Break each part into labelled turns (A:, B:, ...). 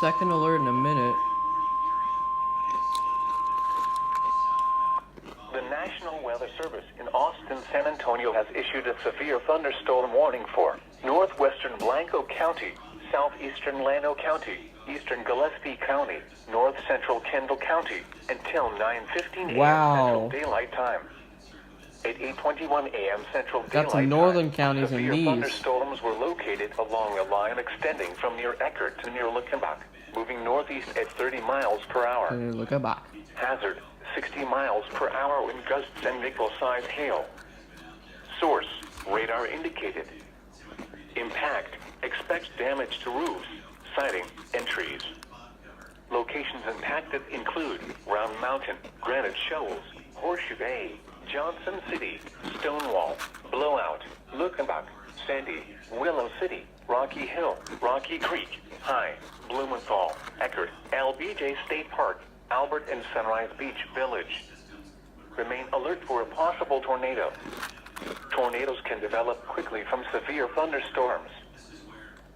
A: second alert in a minute.
B: The National Weather Service in Austin, San Antonio has issued a severe thunderstorm warning for northwestern Blanco County, southeastern Llano County, eastern Gillespie County, north central Kendall County until 9:15 a.m. Central Daylight Time. At 8:21 a.m. Central Daylight Time,
A: got some northern counties in
B: severe
A: these.
B: thunderstorms were located along a line extending from near Eckerd to near Luckenbach, moving northeast at 30 miles per hour.
A: Look at back.
B: Hazard, 60 miles per hour with gusts and nickel-sized hail. Source, radar indicated. Impact, expect damage to roofs, siding, and trees. Locations impacted include Round Mountain, Granite Shoals, Horseshoe Bay, Johnson City, Stonewall, Blowout, Luckenbach, Sandy, Willow City, Rocky Hill, Rocky Creek, High, Blumenthal, Eckerd, LBJ State Park, Albert and Sunrise Beach Village. Remain alert for a possible tornado. Tornadoes can develop quickly from severe thunderstorms.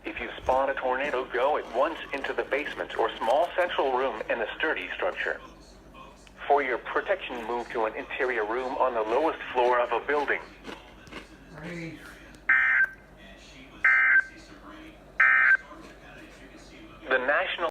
B: If you spot a tornado, go at once into the basement or small central room in a sturdy structure. For your protection, move to an interior room on the lowest floor of a building. The National